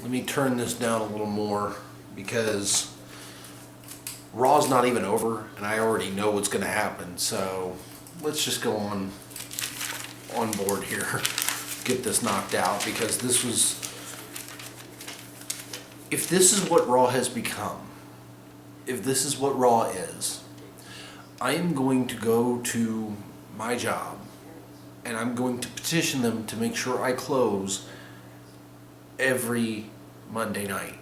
Let me turn this down a little more because Raw's not even over and I already know what's going to happen. So let's just go on board here, get this knocked out, because if this is what Raw has become, if this is what Raw is, I am going to go to my job and I'm going to petition them to make sure I close every Monday night,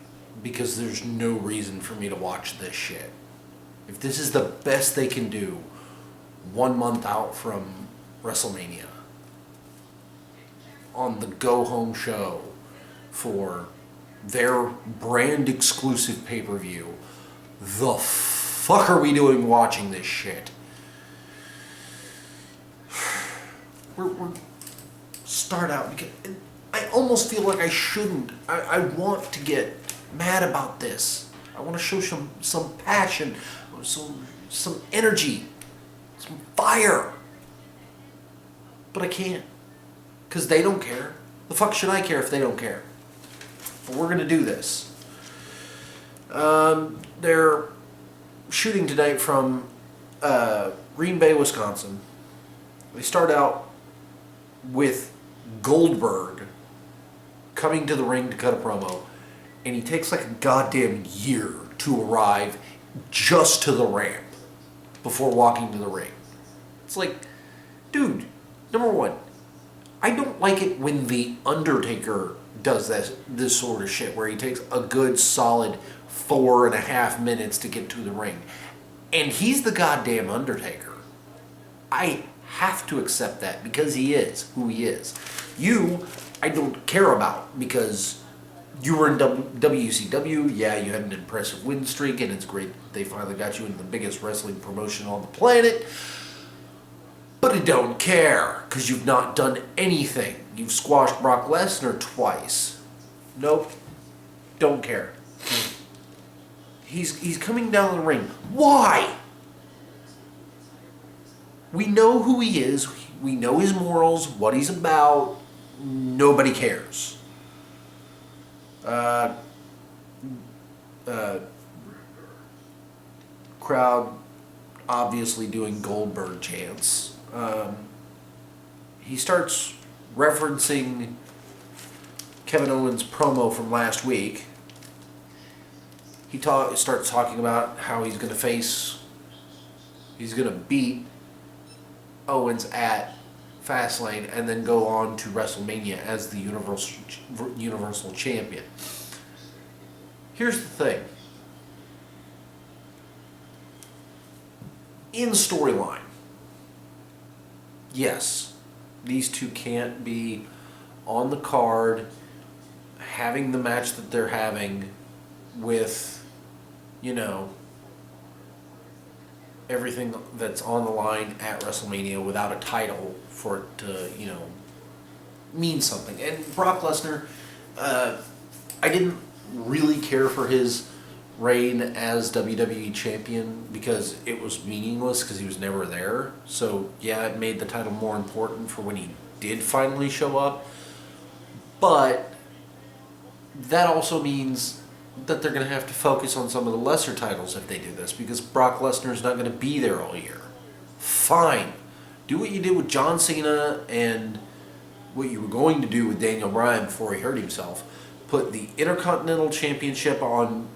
because there's no reason for me to watch this shit. If this is the best they can do 1 month out from WrestleMania on the go home show for their brand exclusive pay-per-view, the fuck are we doing watching this shit? We're start out because I almost feel like I shouldn't. I want to get mad about this. I want to show some passion, some energy, some fire. But I can't, because they don't care. The fuck should I care if they don't care? But we're gonna do this. They're shooting tonight from Green Bay, Wisconsin. They start out with Goldberg coming to the ring to cut a promo, and he takes like a goddamn year to arrive just to the ramp before walking to the ring. It's like, dude, number one, I don't like it when The Undertaker does this sort of shit where he takes a good solid 4.5 minutes to get to the ring. And he's the goddamn Undertaker. I have to accept that because he is who he is. You, I don't care about because you were in WCW. Yeah, you had an impressive win streak, and it's great they finally got you into the biggest wrestling promotion on the planet. But I don't care because you've not done anything. You've squashed Brock Lesnar twice. Nope, don't care. He's coming down the ring. Why? We know who he is. We know his morals, what he's about. Nobody cares. Crowd obviously doing Goldberg chants. He starts referencing Kevin Owens' promo from last week. He starts talking about how he's going to beat Owens at Fastlane and then go on to WrestleMania as the Universal Champion. Here's the thing. In storyline, yes, these two can't be on the card having the match that they're having with, everything that's on the line at WrestleMania without a title for it to, mean something. And Brock Lesnar, I didn't really care for his reign as WWE champion because it was meaningless because he was never there. So yeah, it made the title more important for when he did finally show up. But that also means that they're going to have to focus on some of the lesser titles if they do this, because Brock Lesnar is not going to be there all year. Fine. Do what you did with John Cena and what you were going to do with Daniel Bryan before he hurt himself. Put the Intercontinental Championship on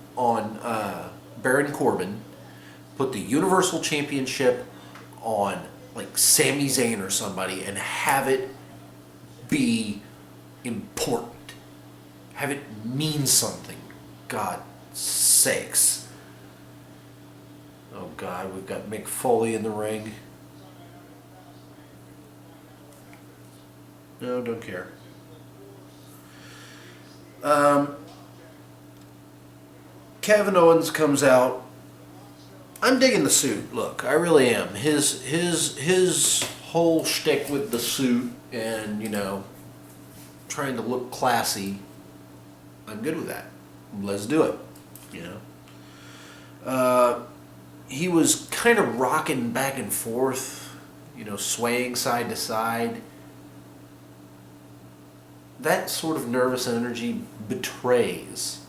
Baron Corbin. Put the Universal Championship on like Sami Zayn or somebody and have it be important. Have it mean something. God sakes. Oh God, we've got Mick Foley in the ring. No, don't care. Kevin Owens comes out. I'm digging the suit. Look, I really am. His whole shtick with the suit and, trying to look classy, I'm good with that. Let's do it. He was kind of rocking back and forth, swaying side to side. that sort of nervous energy betrays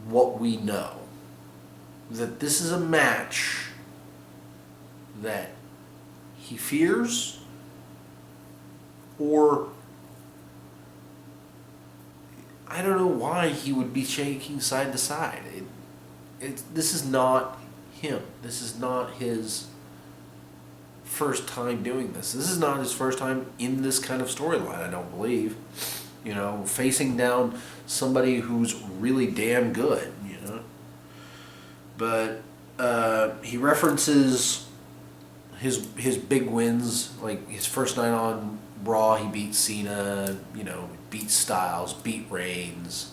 what we know. That this is a match that he fears, or I don't know why he would be shaking side to side. This is not him. This is not his first time doing this. This is not his first time in this kind of storyline, I don't believe. You know, facing down somebody who's really damn good, you know. But he references his big wins, like his first night on Raw, he beat Cena, you know, beat Styles, beat Reigns,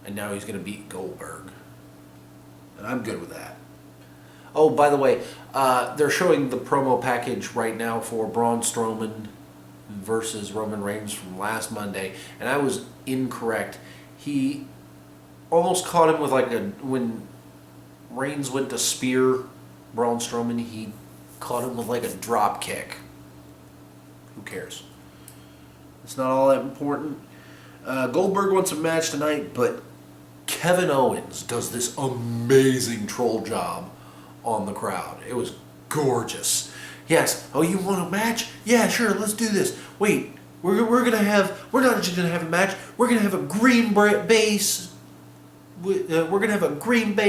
and now he's going to beat Goldberg. And I'm good with that. Oh, by the way, they're showing the promo package right now for Braun Strowman versus Roman Reigns from last Monday, and I was incorrect. He almost caught him with when Reigns went to spear Braun Strowman, he caught him with like a drop kick. Who cares? It's not all that important. Goldberg wants a match tonight, but Kevin Owens does this amazing troll job on the crowd. It was gorgeous. Yes. Oh, you want a match? Yeah, sure. Let's do this. Wait, we're not just gonna have a match. We're gonna have a Green Bay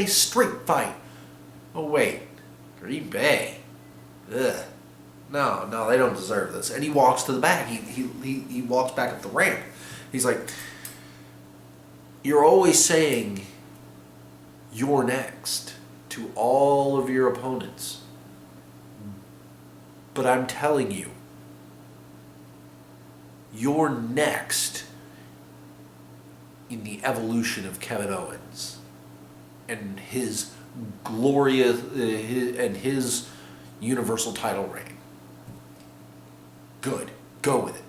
street fight. Oh wait, Green Bay. Ugh. No, they don't deserve this. And he walks to the back. He walks back up the ramp. He's like, you're always saying you're next to all of your opponents. But I'm telling you, you're next in the evolution of Kevin Owens and his glorious and his Universal title reign. Good. Go with it.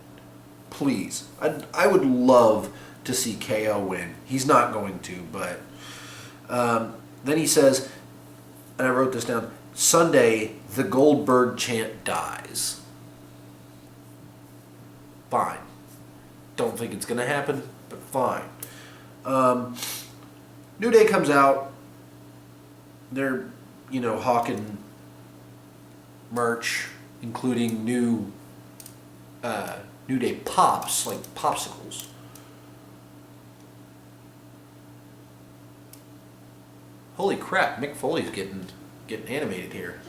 Please. I would love to see KO win. He's not going to, but then he says, and I wrote this down, Sunday, the Goldberg chant dies. Fine. Don't think it's going to happen, but fine. New Day comes out. They're, hawking merch, including New Day pops, like popsicles. Holy crap, Mick Foley's getting animated here.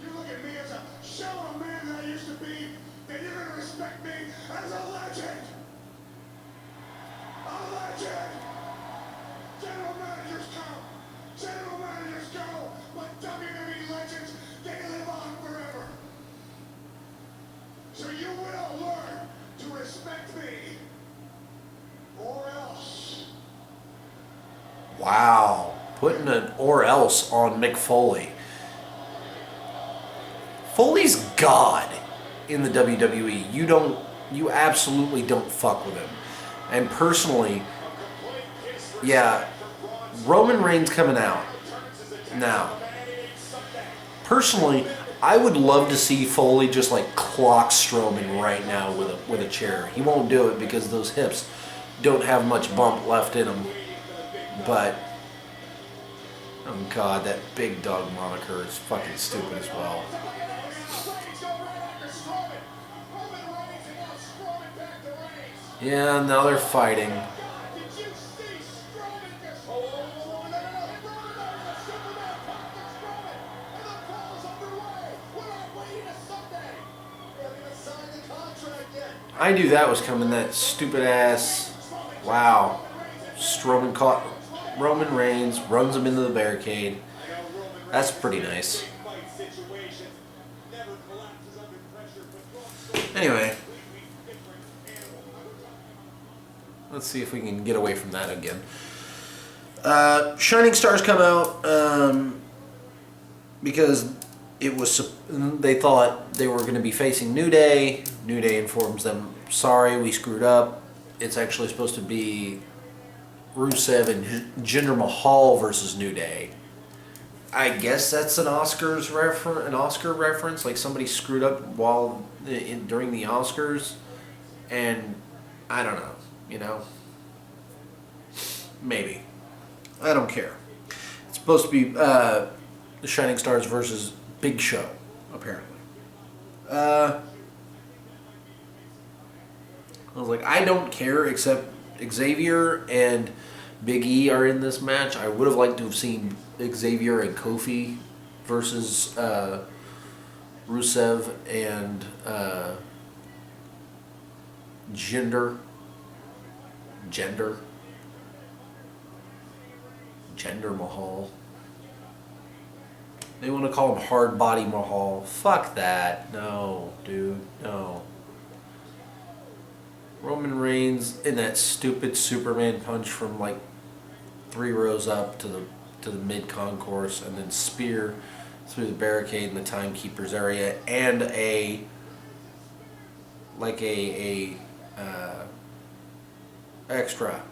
You look at me as a shallow man that I used to be, then you're gonna respect me as a legend. A legend. General managers come. General managers go. But WWE legends, they live on forever. So you will learn to respect me, or else. Wow. Putting an or else on Mick Foley. Foley's God in the WWE. You absolutely don't fuck with him. And personally, yeah, Roman Reigns coming out. Now, personally, I would love to see Foley just like clock Strowman right now with a chair. He won't do it because those hips don't have much bump left in them. But oh God, that big dog moniker is fucking stupid as well. Yeah, now they're fighting. I knew that was coming, that stupid ass. Wow. Strowman caught Roman Reigns, runs him into the barricade. That's pretty nice. Anyway, let's see if we can get away from that again. Shining Stars come out because they thought they were going to be facing New Day. New Day informs them, sorry, we screwed up. It's actually supposed to be Rusev and Jinder Mahal versus New Day. I guess that's an Oscar reference, like somebody screwed up during the Oscars, and I don't know, you know? Maybe. I don't care. It's supposed to be the Shining Stars versus Big Show, apparently. I was like, I don't care, except Xavier and Big E are in this match. I would have liked to have seen Xavier and Kofi versus Rusev and Jinder Mahal. They want to call him Hard Body Mahal. Fuck that. No, dude. No. Roman Reigns in that stupid Superman punch from like 3 rows up to the mid concourse, and then spear through the barricade in the timekeeper's area, and a extra.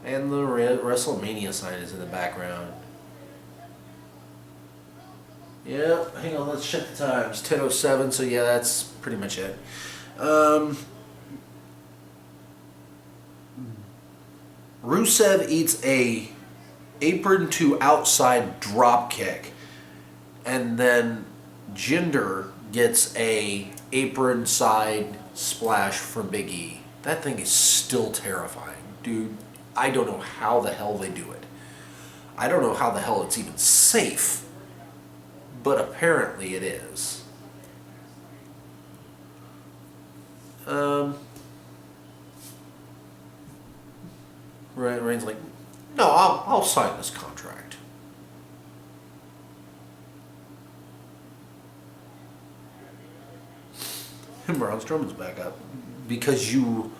And the WrestleMania sign is in the background. Yeah, hang on, let's check the times. 10:07, so yeah, that's pretty much it. Rusev eats a apron to outside drop kick, and then Jinder gets a apron side splash from Big E. That thing is still terrifying, dude. I don't know how the hell they do it. I don't know how the hell it's even safe, but apparently it is. Reigns like, no, I'll sign this contract. And Braun Strowman's back up because you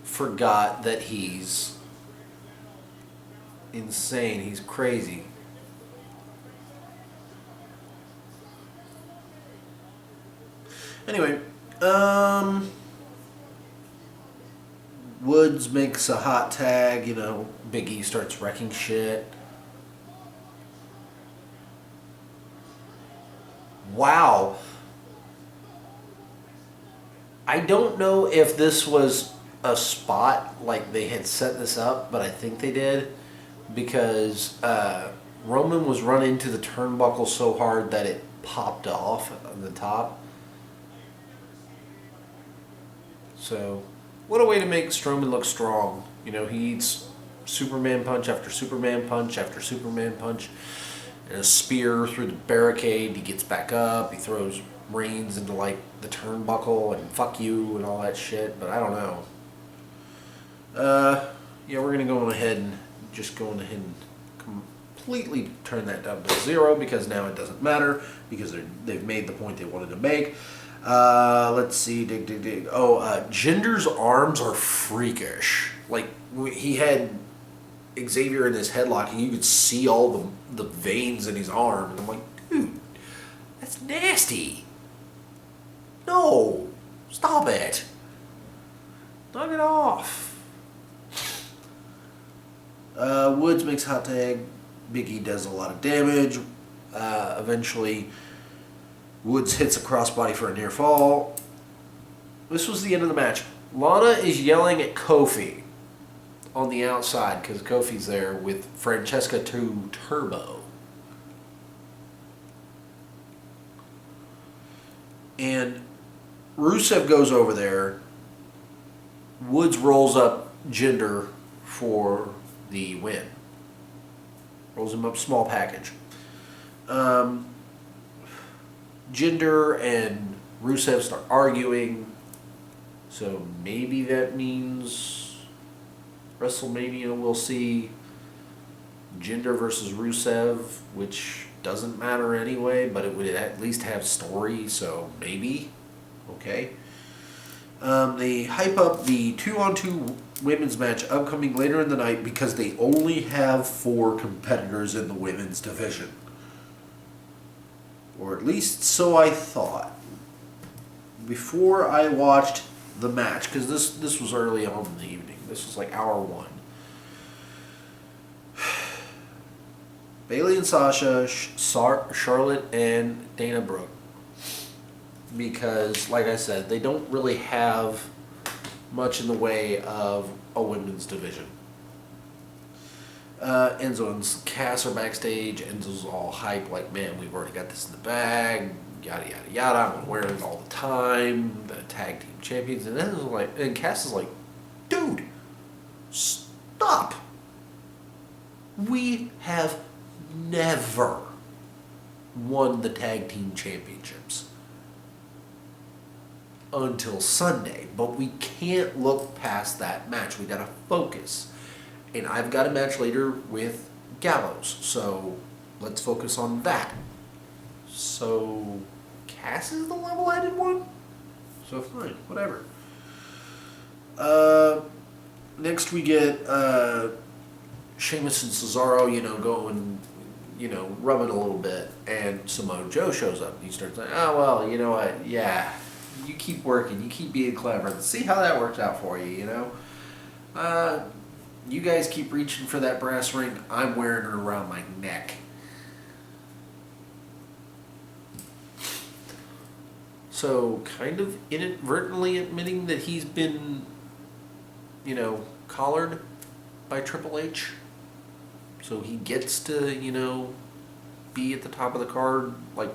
forgot that he's insane. He's crazy. Anyway, Woods makes a hot tag, Big E starts wrecking shit. Wow. I don't know if this was a spot, like they had set this up, but I think they did, because Roman was run into the turnbuckle so hard that it popped off on the top. So, what a way to make Strowman look strong. He eats Superman punch after Superman punch after Superman punch, and a spear through the barricade. He gets back up. He throws Reigns into like the turnbuckle and fuck you and all that shit. But I don't know. Yeah, we're gonna go ahead and completely turn that down to 0 because now it doesn't matter because they've made the point they wanted to make. Let's see, dig. Oh, Jinder's arms are freakish. Like, he had Xavier in his headlock and you could see all the veins in his arm. And I'm like, dude, that's nasty. No, stop it. Knock it off. Woods makes hot tag. Big E does a lot of damage. Eventually, Woods hits a crossbody for a near fall. This was the end of the match. Lana is yelling at Kofi on the outside because Kofi's there with Francesca Turbo. And Rusev goes over there. Woods rolls up Jinder for the win. Rolls him up small package. Jinder and Rusev start arguing. So maybe that means WrestleMania we'll see Jinder versus Rusev, which doesn't matter anyway, but it would at least have story, so maybe. Okay. They hype up the 2-on-2 women's match upcoming later in the night because they only have 4 competitors in the women's division. Or at least so I thought. Before I watched the match, because this was early on in the evening. This was like hour 1. Bayley and Sasha, Charlotte and Dana Brooke. Because, like I said, they don't really have much in the way of a women's division. Enzo and Cass are backstage. Enzo's all hype, like, man, we've already got this in the bag, yada yada yada. I'm gonna wear it all the time. The tag team champions, and Enzo's like, and Cass is like, dude, stop. We have never won the tag team championships until Sunday, but we can't look past that match. We gotta focus. And I've got a match later with Gallows, so let's focus on that. So Cass is the level-headed one? So fine, whatever. Next we get Sheamus and Cesaro, going, rubbing a little bit, and Samoa Joe shows up. He starts like, oh, well, you know what, yeah, you keep working, you keep being clever. Let's see how that works out for you, You guys keep reaching for that brass ring. I'm wearing it around my neck. So, kind of inadvertently admitting that he's been, collared by Triple H. So he gets to, be at the top of the card, like,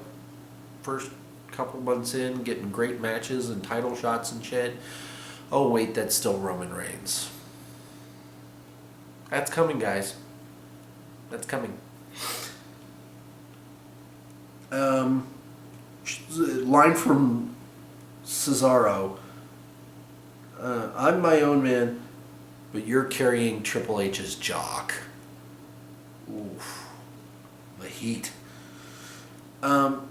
first couple months in, getting great matches and title shots and shit. Oh, wait, that's still Roman Reigns. That's coming, guys. That's coming. Line from Cesaro. I'm my own man, but you're carrying Triple H's jock. Oof. The heat. Then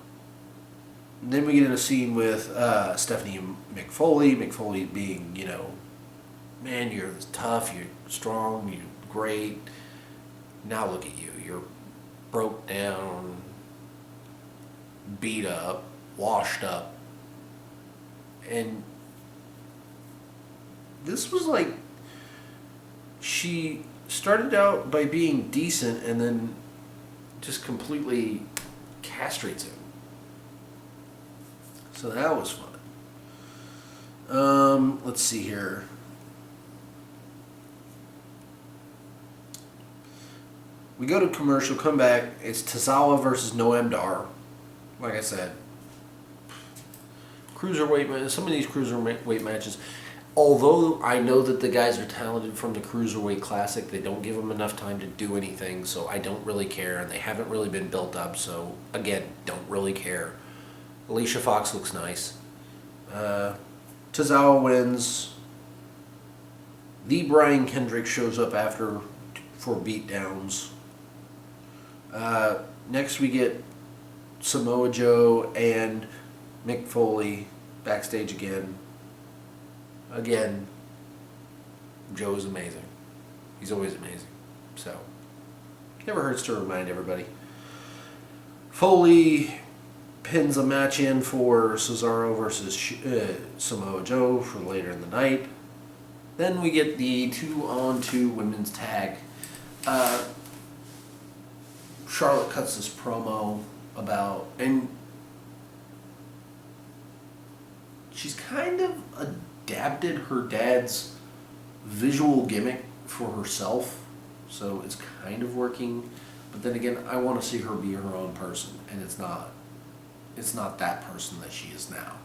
we get in a scene with Stephanie and Mick Foley. Mick Foley being, man, you're tough, you're strong, you're great. Now look at you. You're broke down, beat up, washed up. And this was like, she started out by being decent and then just completely castrates him. So that was fun. Let's see here. We go to commercial, come back. It's Tozawa versus Noam Dar. Like I said, cruiserweight. Some of these cruiserweight matches, although I know that the guys are talented from the Cruiserweight Classic, they don't give them enough time to do anything, so I don't really care, and they haven't really been built up, so again, don't really care. Alicia Fox looks nice. Tozawa wins. The Brian Kendrick shows up after for beatdowns. Next we get Samoa Joe and Mick Foley backstage again. Again, Joe is amazing. He's always amazing. So, never hurts to remind everybody. Foley pins a match in for Cesaro versus Samoa Joe for later in the night. Then we get the 2-on-2 women's tag. Charlotte cuts this promo about, and she's kind of adapted her dad's visual gimmick for herself, so it's kind of working. But then again, I want to see her be her own person, and it's not that person that she is now.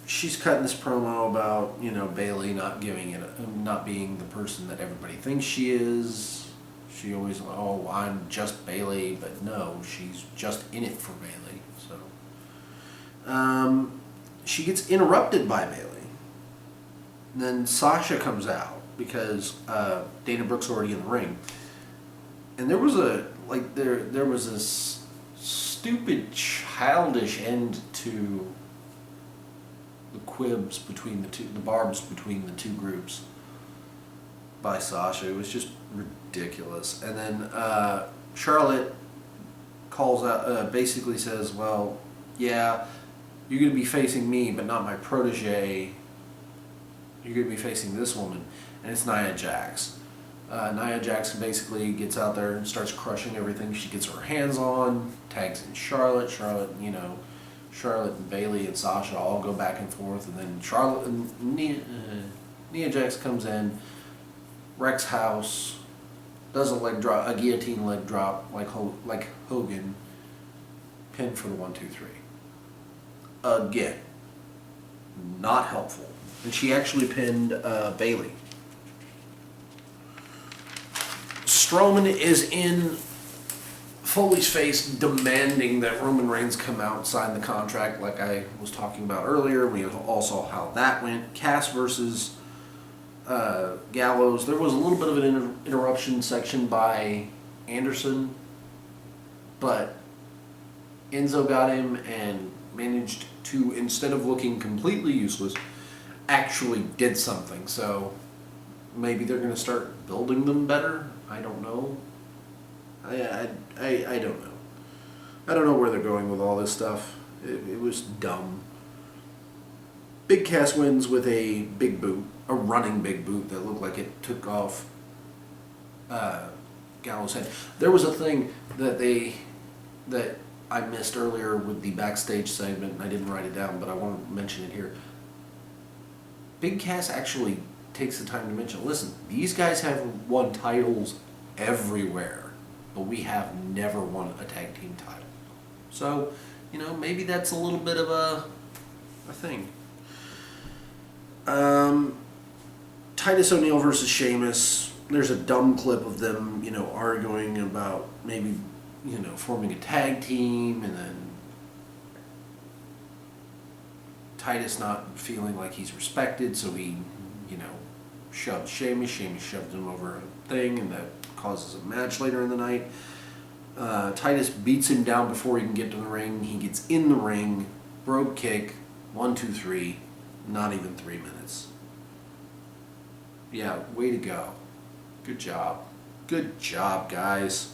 She's cutting this promo about, Bayley not being the person that everybody thinks she is. She always, I'm just Bayley, but no, she's just in it for Bayley. So, she gets interrupted by Bayley. And then Sasha comes out because Dana Brooke's already in the ring. And there was there was this stupid, childish end to the quibs between the barbs between the two groups by Sasha. It was just ridiculous. And then Charlotte calls out, basically says, well, yeah, you're going to be facing me, but not my protege. You're going to be facing this woman. And it's Nia Jax. Nia Jax basically gets out there and starts crushing everything she gets her hands on, tags in Charlotte. Charlotte, Charlotte and Bailey and Sasha all go back and forth, and then Charlotte and Nia Jax comes in, wrecks house, does a guillotine leg drop like Hogan, pin for the 1-2-3. Again, not helpful, and she actually pinned Bailey. Strowman is in Foley's face demanding that Roman Reigns come out and sign the contract like I was talking about earlier. We all saw how that went. Cass versus Gallows. There was a little bit of an interruption section by Anderson, but Enzo got him and managed to, instead of looking completely useless, actually did something. So maybe they're going to start building them better. I don't know. I don't know. I don't know where they're going with all this stuff. It was dumb. Big Cass wins with a big boot, a running big boot that looked like it took off Gallows' head. There was a thing that I missed earlier with the backstage segment, and I didn't write it down, but I want to mention it here. Big Cass actually takes the time to mention, listen, these guys have won titles everywhere, but we have never won a tag team title. So, maybe that's a little bit of a thing. Titus O'Neil versus Sheamus. There's a dumb clip of them, arguing about maybe, forming a tag team, and then Titus not feeling like he's respected, so he, shoved Sheamus. Sheamus shoved him over a thing, and that causes a match later in the night. Titus beats him down before he can get to the ring. He gets in the ring, brogue kick, 1, 2, 3, not even 3 minutes. Yeah, way to go. Good job. Good job, guys.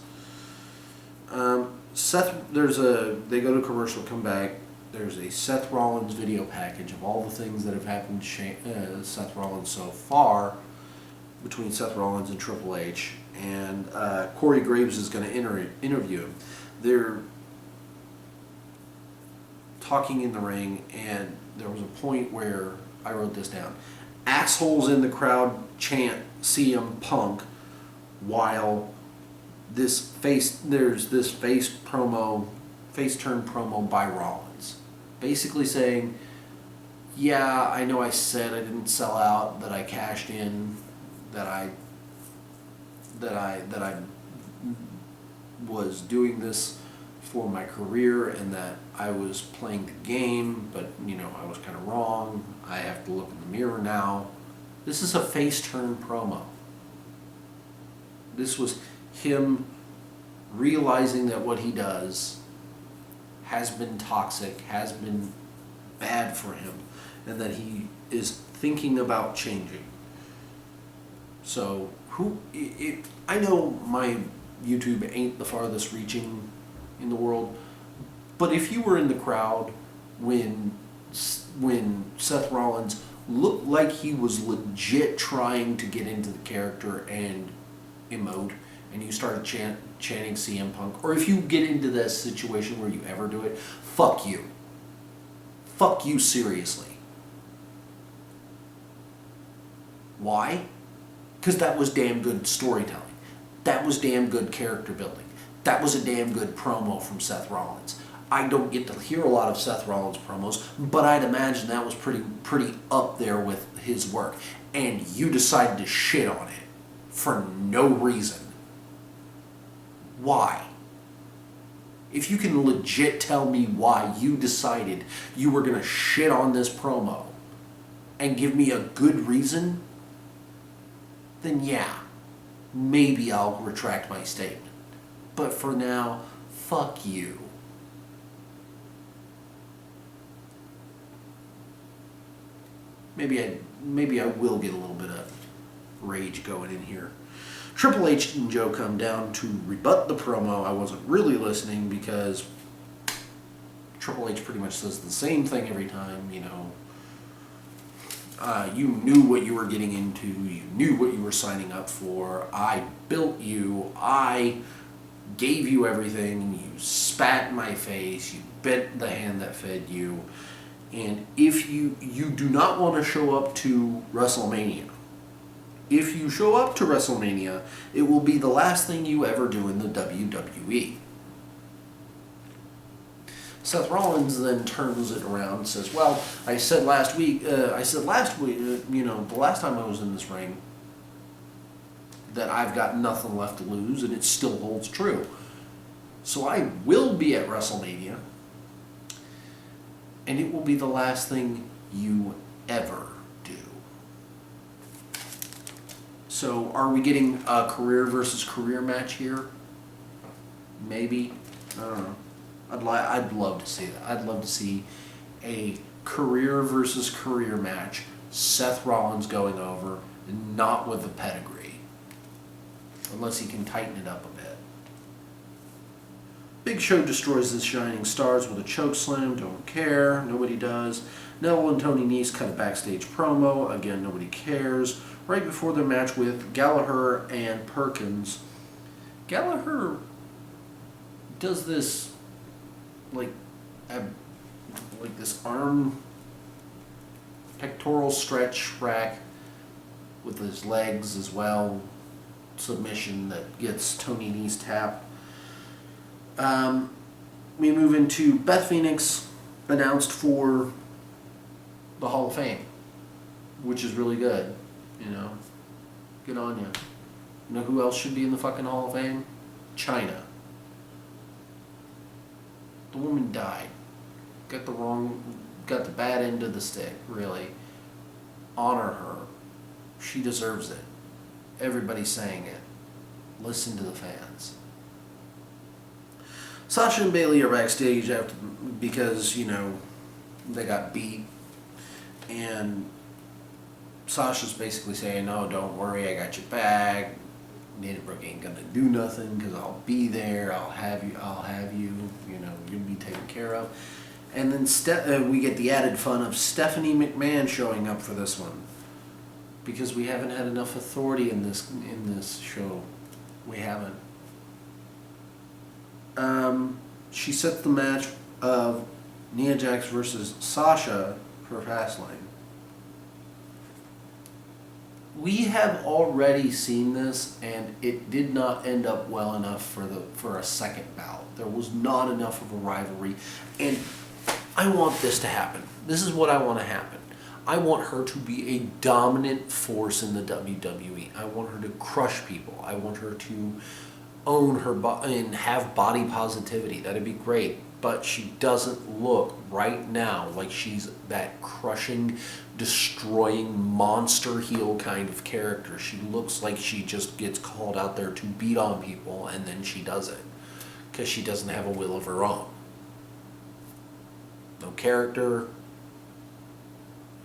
They go to commercial, come back. There's a Seth Rollins video package of all the things that have happened to Seth Rollins so far, between Seth Rollins and Triple H, and Corey Graves is going to interview him. They're talking in the ring, and there was a point where I wrote this down. Assholes in the crowd chant CM Punk, while there's this face turn promo by Rollins, basically saying, yeah, I know I said I didn't sell out, that I cashed in, that I was doing this for my career, and that I was playing the game, but I was kind of wrong. I have to look in the mirror now. This is a face turn promo. This was him realizing that what he does has been toxic, has been bad for him, and that he is thinking about changing. So, I know my YouTube ain't the farthest reaching in the world, but if you were in the crowd when Seth Rollins looked like he was legit trying to get into the character and emote, and you started chanting CM Punk, or if you get into that situation where you ever do it, fuck you. Fuck you seriously. Why? Because that was damn good storytelling. That was damn good character building. That was a damn good promo from Seth Rollins. I don't get to hear a lot of Seth Rollins promos, but I'd imagine that was pretty up there with his work. And you decided to shit on it for no reason. Why? If you can legit tell me why you decided you were going to shit on this promo and give me a good reason, then yeah, maybe I'll retract my statement. But for now, fuck you. Maybe I will get a little bit of rage going in here. Triple H and Joe come down to rebut the promo. I wasn't really listening because Triple H pretty much says the same thing every time, you knew what you were getting into. You knew what you were signing up for. I built you. I gave you everything. You spat in my face. You bit the hand that fed you. And if you do not want to show up to WrestleMania. If you show up to WrestleMania, it will be the last thing you ever do in the WWE. Seth Rollins then turns it around and says, well, I said last week, the last time I was in this ring, that I've got nothing left to lose, and it still holds true. So I will be at WrestleMania, and it will be the last thing you ever do. So are we getting a career versus career match here? Maybe. I don't know. I'd love to see that. I'd love to see a career versus career match. Seth Rollins going over, not with a pedigree. Unless he can tighten it up a bit. Big Show destroys the Shining Stars with a choke slam. Don't care. Nobody does. Neville and Tony Nese cut a backstage promo. Again, nobody cares. Right before their match with Gallagher and Perkins. Gallagher does this like this arm pectoral stretch rack with his legs as well. Submission that gets Tony Nese tapped. We move into Beth Phoenix announced for the Hall of Fame, which is really good. Good on you. You know who else should be in the fucking Hall of Fame? China. The woman died. Got the bad end of the stick, really. Honor her. She deserves it. Everybody's saying it. Listen to the fans. Sasha and Bayley are backstage because, they got beat. And Sasha's basically saying, no, don't worry, I got your back. Dana Brooke ain't gonna do nothing because I'll be there. I'll have you, you'll be taken care of. And then we get the added fun of Stephanie McMahon showing up for this one. Because we haven't had enough authority in this show. We haven't. She sets the match of Nia Jax versus Sasha for Fastlane. We have already seen this, and it did not end up well enough for a second bout. There was not enough of a rivalry, and I want this to happen. This is what I want to happen. I want her to be a dominant force in the WWE. I want her to crush people. I want her to own her body and have body positivity. That'd be great. But she doesn't look right now like she's that crushing, destroying, monster heel kind of character. She looks like she just gets called out there to beat on people, and then she does it. Because she doesn't have a will of her own. No character.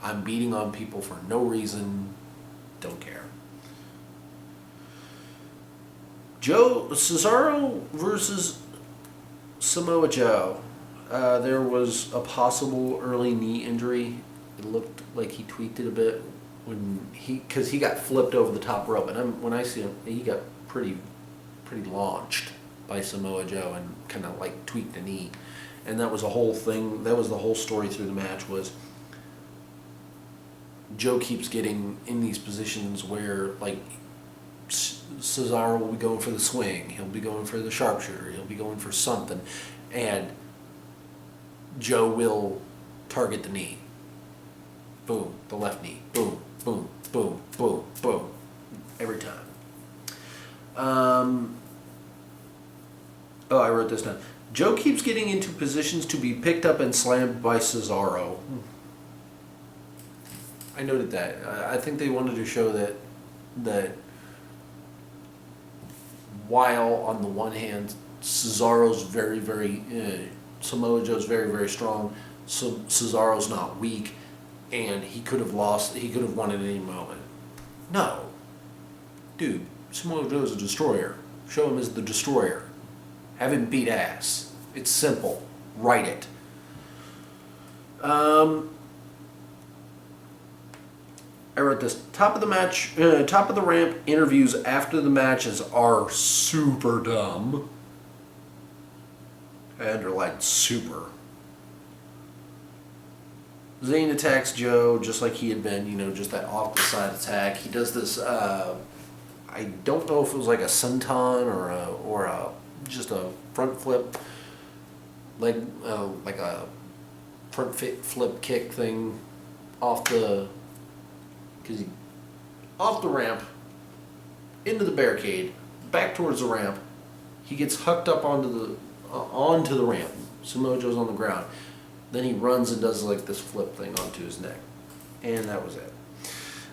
I'm beating on people for no reason. Don't care. Cesaro versus Samoa Joe. There was a possible early knee injury. It looked like he tweaked it a bit because he got flipped over the top rope, and when I see him, he got pretty launched by Samoa Joe and kind of like tweaked a knee, and that was a whole thing. That was the whole story through the match was Joe keeps getting in these positions where like Cesaro will be going for the swing, he'll be going for the sharpshooter, he'll be going for something, and Joe will target the knee. Boom, the left knee. Boom, boom, boom, boom, boom. Every time. I wrote this down. Joe keeps getting into positions to be picked up and slammed by Cesaro. I noted that. I think they wanted to show that while on the one hand Cesaro's very, very Samoa Joe's very, very strong, so Cesaro's not weak, and he could have won at any moment. No. Dude, Samoa Joe's a destroyer. Show him as the destroyer. Have him beat ass. It's simple. Write it. I wrote this. Top of the ramp interviews after the matches are super dumb. I underlined super. Zayn attacks Joe just like he had been, just that off the side attack. He does this. I don't know if it was like a senton or just a front flip, like a front flip kick thing off the ramp into the barricade, back towards the ramp. He gets hucked up onto the ramp. Samoa Joe's on the ground. Then he runs and does like this flip thing onto his neck, and that was it.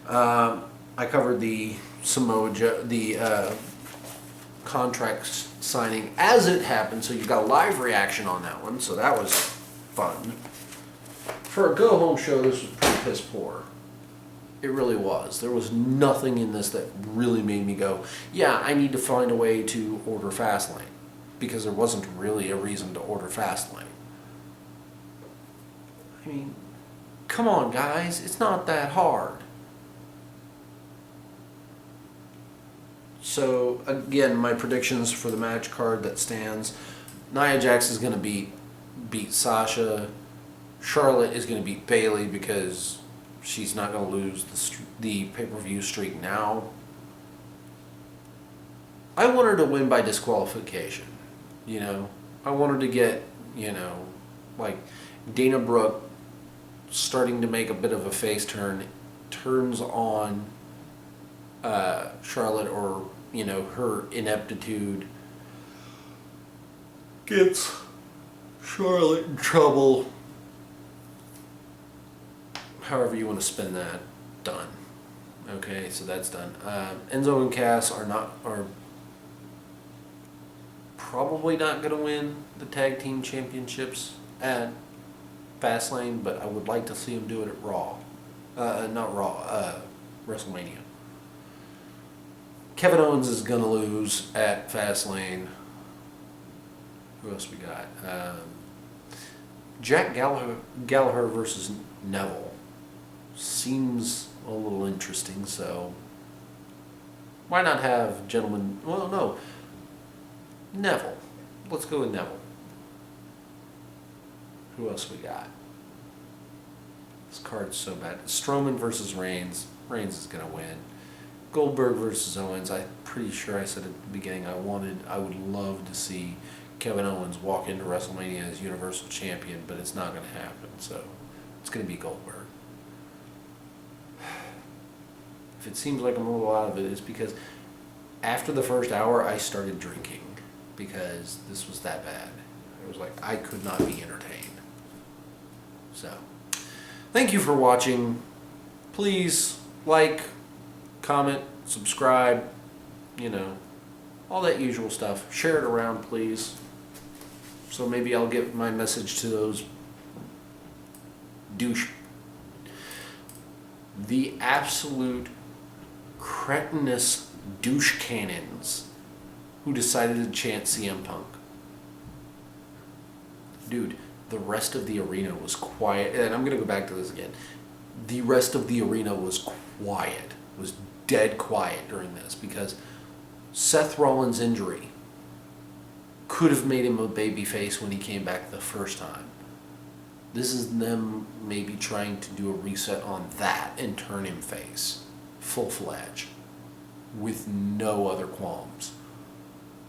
I covered the Samoa Joe, the contract signing as it happened, so you got a live reaction on that one. So that was fun. For a go-home show, this was pretty piss poor. It really was. There was nothing in this that really made me go, yeah, I need to find a way to order Fastlane, because there wasn't really a reason to order Fastlane. I mean, come on, guys. It's not that hard. So, again, my predictions for the match card that stands. Nia Jax is going to beat Sasha. Charlotte is going to beat Bayley because she's not going to lose the pay-per-view streak now. I want her to win by disqualification. I want her to get, like Dana Brooke starting to make a bit of a face turns on Charlotte, or her ineptitude gets Charlotte in trouble. However you want to spin that, done. Okay, so that's done. Enzo and Cass are probably not going to win the tag team championships at Fastlane, but I would like to see them do it at Raw. Not Raw, WrestleMania. Kevin Owens is going to lose at Fastlane. Who else we got? Jack Gallagher versus Neville. Seems a little interesting, so why not have gentlemen... Well, no. Neville. Let's go with Neville. Who else we got? This card's so bad. Strowman versus Reigns. Reigns is going to win. Goldberg versus Owens. I'm pretty sure I said at the beginning I would love to see Kevin Owens walk into WrestleMania as Universal Champion, but it's not going to happen, so it's going to be Goldberg. If it seems like I'm a little out of it, it's because after the first hour I started drinking because this was that bad. It was like I could not be entertained. So, thank you for watching. Please like, comment, subscribe, all that usual stuff. Share it around, please. So maybe I'll get my message to those the absolute cretinous douche cannons who decided to chant CM Punk. Dude, the rest of the arena was quiet, and I'm going to go back to this again. The rest of the arena was quiet, was dead quiet during this, because Seth Rollins' injury could have made him a babyface when he came back the first time. This is them maybe trying to do a reset on that and turn him face, full-fledged, with no other qualms.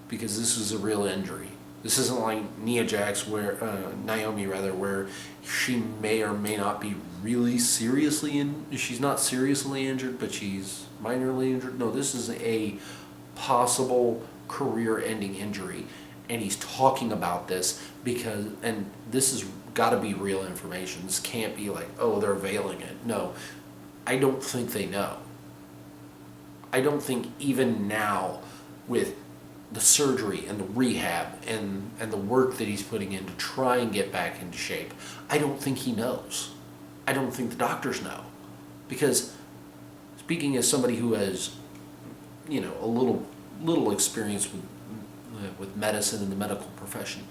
Because this is a real injury. This isn't like Naomi, where she may or may not be really she's not seriously injured, but she's minorly injured. No, this is a possible career-ending injury, and he's talking about this and this has got to be real information. This can't be like, oh, they're veiling it. No, I don't think they know. I don't think even now, with the surgery and the rehab and the work that he's putting in to try and get back into shape, I don't think he knows. I don't think the doctors know. Because speaking as somebody who has, a little experience with medicine and the medical profession,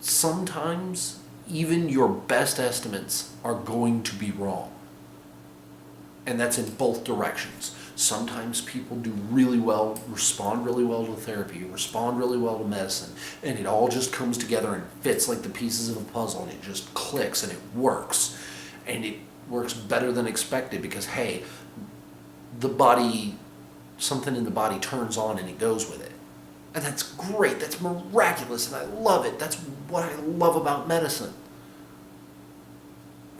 sometimes even your best estimates are going to be wrong. And that's in both directions. Sometimes people do really well, respond really well to therapy, respond really well to medicine, and it all just comes together and fits like the pieces of a puzzle, and it just clicks and it works. And it works better than expected because, hey, the body, something in the body turns on and it goes with it. And that's great, that's miraculous, and I love it. That's what I love about medicine.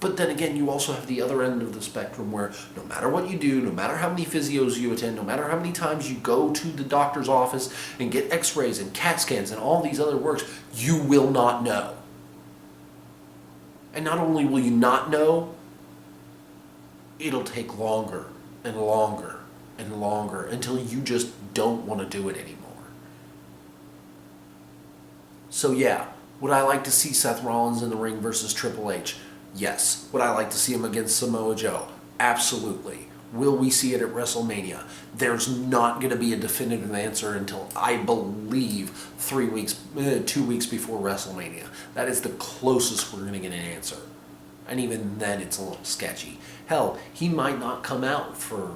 But then again, you also have the other end of the spectrum where no matter what you do, no matter how many physios you attend, no matter how many times you go to the doctor's office and get x-rays and CAT scans and all these other works, you will not know. And not only will you not know, it'll take longer and longer and longer until you just don't want to do it anymore. So yeah, would I like to see Seth Rollins in the ring versus Triple H? Yes. Would I like to see him against Samoa Joe? Absolutely. Will we see it at WrestleMania? There's not going to be a definitive answer until, I believe, 2 weeks before WrestleMania. That is the closest we're going to get an answer. And even then, it's a little sketchy. Hell, he might not come out for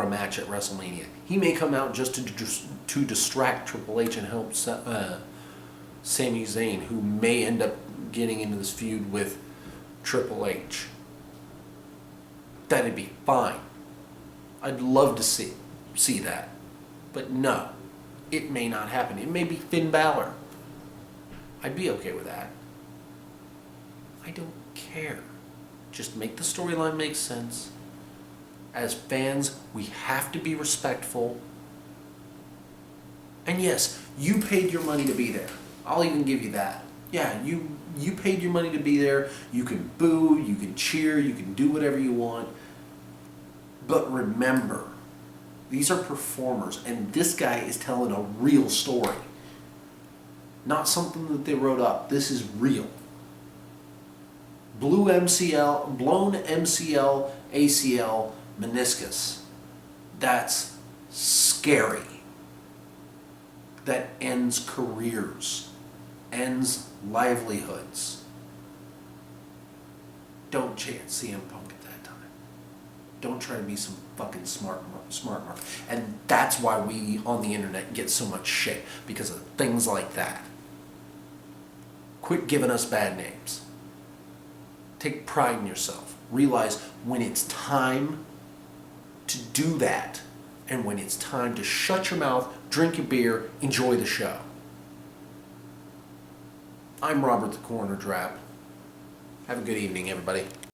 a match at WrestleMania. He may come out just to distract Triple H and help Sami Zayn, who may end up getting into this feud with Triple H. That'd be fine. I'd love to see that. But no, it may not happen. It may be Finn Balor. I'd be okay with that. I don't care. Just make the storyline make sense. As fans, we have to be respectful. And yes, you paid your money to be there. I'll even give you that. Yeah, you paid your money to be there. You can boo, you can cheer, you can do whatever you want. But remember, these are performers, and this guy is telling a real story. Not something that they wrote up. This is real. Blown MCL, ACL, meniscus. That's scary. That ends careers, ends livelihoods. Don't chance CM Punk at that time. Don't try to be some fucking smart mark. And that's why we on the internet get so much shit, because of things like that. Quit giving us bad names. Take pride in yourself. Realize when it's time to do that, and when it's time to shut your mouth, drink your beer, enjoy the show. I'm Robert the Coroner Drab. Have a good evening, everybody.